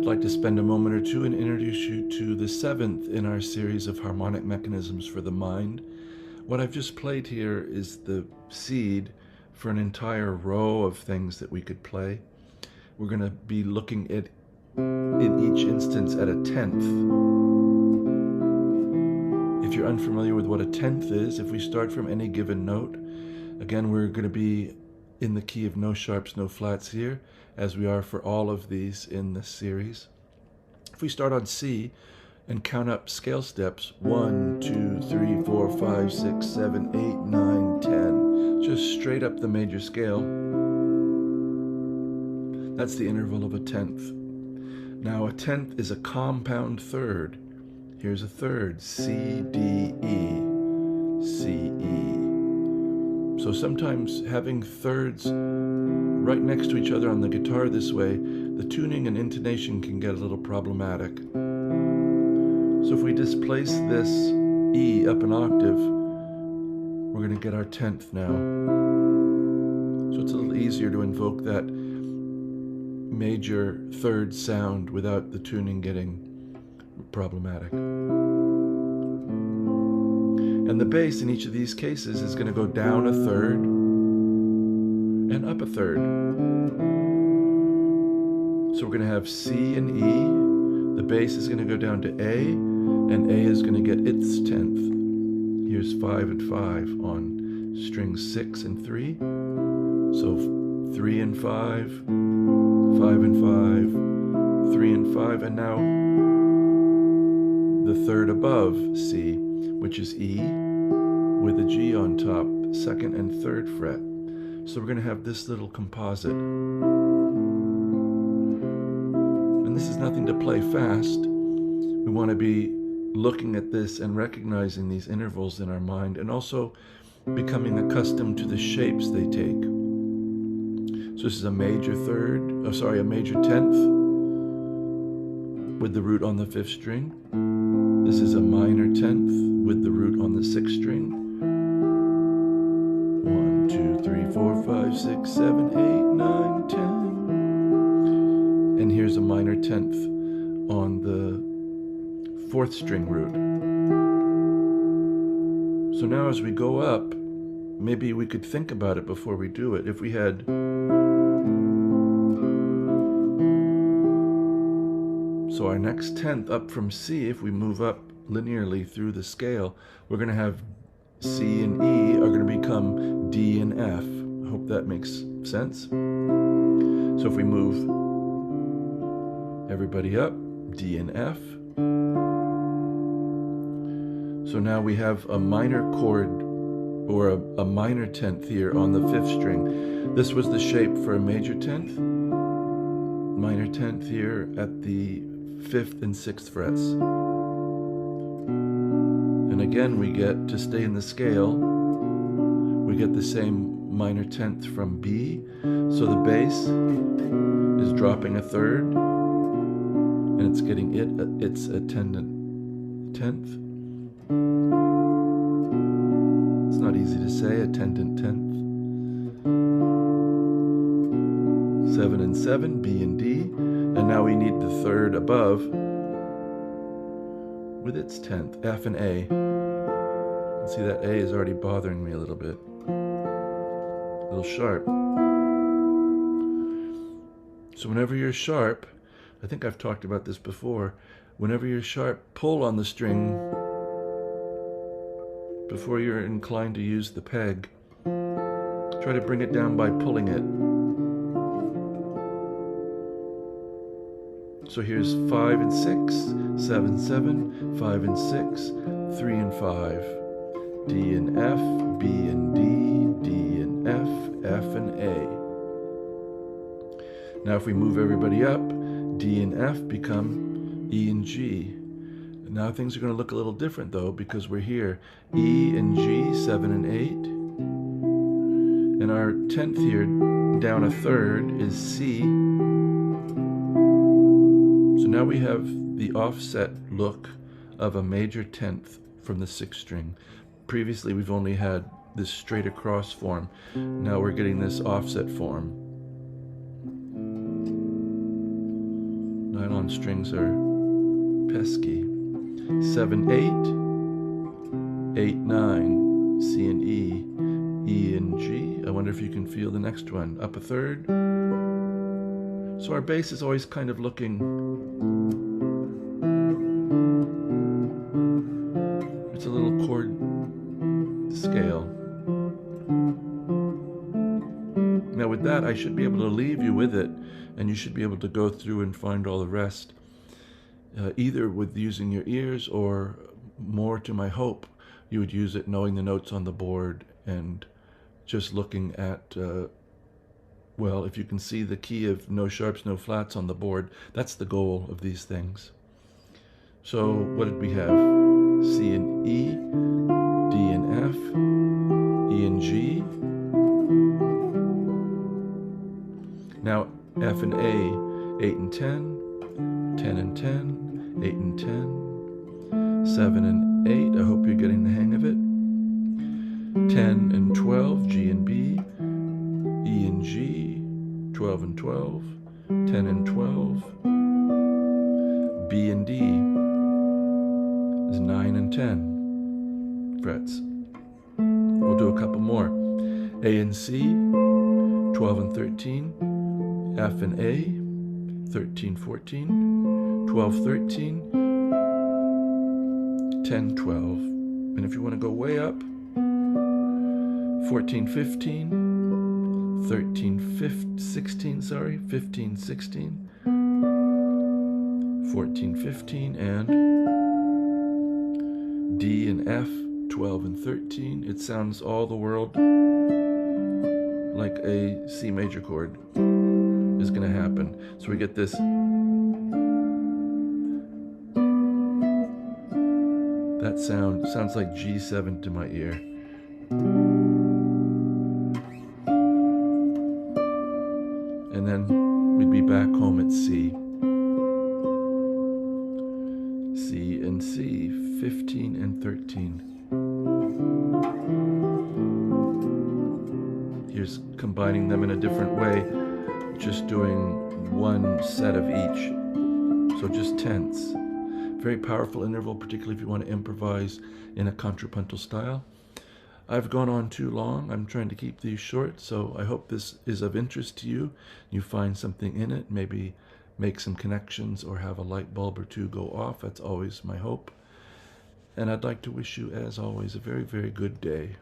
like to spend a moment or two and introduce you to the seventh in our series of harmonic mechanisms for the mind. What I've just played here is the seed for an entire row of things that we could play. We're going to be looking at, in each instance, at a tenth. If you're unfamiliar with what a tenth is, if we start from any given note, again, we're going to be in the key of no sharps, no flats here, as we are for all of these in this series. If we start on C and count up scale steps, 1, 2, 3, 4, 5, 6, 7, 8, 9, 10, just straight up the major scale, that's the interval of a tenth. Now a tenth is a compound third. Here's a third, C, D, E, C, E. So sometimes having thirds right next to each other on the guitar this way, the tuning and intonation can get a little problematic. So if we displace this E up an octave, we're going to get our tenth now. So it's a little easier to invoke that major third sound without the tuning getting problematic. And the bass in each of these cases is going to go down a third and up a third. So we're going to have C and E. The bass is going to go down to A, and A is going to get its tenth. Here's 5 and 5 on strings 6 and 3. So 3 and 5, 5 and 5, 3 and 5, and now the third above C, which is E, with a G on top, second and third fret. So we're going to have this little composite. And this is nothing to play fast. We want to be looking at this and recognizing these intervals in our mind, and also becoming accustomed to the shapes they take. So this is a major a major tenth with the root on the 5th string. This is a minor tenth with the root on the 6th string. 1, 2, 3, 4, 5, 6, 7, 8, 9, 10. And here's a minor tenth on the 4th string root. So now as we go up, maybe we could think about it before we do it. If we had so our next tenth up from C, if we move up linearly through the scale, we're going to have C and E are going to become D and F. I hope that makes sense. So if we move everybody up, D and F. So now we have a minor chord, or a minor tenth here on the 5th string. This was the shape for a major tenth. Minor tenth here at the 5th and 6th frets. And again, we get, to stay in the scale, we get the same minor tenth from B. So the bass is dropping a third, and it's getting its attendant tenth. It's not easy to say, attendant tenth. 7 and 7, B and D. And now we need the third above with its tenth, F and A. You see that A is already bothering me a little bit. A little sharp. So whenever you're sharp, I think I've talked about this before, whenever you're sharp, pull on the string before you're inclined to use the peg. Try to bring it down by pulling it. So here's 5 and 6, 7, 7, 5 and 6, 3 and 5, D and F, B and D, D and F, F and A. Now if we move everybody up, D and F become E and G. Now things are going to look a little different though, because we're here, E and G, 7 and 8. And our tenth here, down a third, is C. So now we have the offset look of a major tenth from the 6th string. Previously we've only had this straight across form. Now we're getting this offset form. Now nylon strings are pesky. 7, 8, 8, 9, C and E, E and G. I wonder if you can feel the next one. Up a third. So our bass is always kind of looking, it's a little chord scale. Now with that, I should be able to leave you with it, and you should be able to go through and find all the rest, either with using your ears, or more to my hope, you would use it knowing the notes on the board and just looking at, well, if you can see the key of no sharps, no flats on the board, that's the goal of these things. So what did we have? C and E, D and F, E and G. Now F and A, 8 and 10, 10 and 10, 8 and 10, 7 and 8, I hope you're getting the hang of it, 10 and 12, G and B, E and G, 12 and 12, 10 and 12, B and D is 9 and 10 frets. We'll do a couple more. A and C, 12 and 13, F and A, 13, 14, 12, 13, 10, 12. And if you want to go way up, 14, 15, 13, 15, 16, sorry, 15, 16, 14, 15, and D and F, 12 and 13. It sounds all the world like a C major chord is going to happen. So we get this. That sounds like G7 to my ear. And then we'd be back home at C. C and C, 15 and 13. Here's combining them in a different way, just doing one set of each. So just tenths. Very powerful interval, particularly if you want to improvise in a contrapuntal style. I've gone on too long. I'm trying to keep these short, so I hope this is of interest to you. You find something in it, maybe make some connections or have a light bulb or two go off. That's always my hope. And I'd like to wish you, as always, a very, very good day.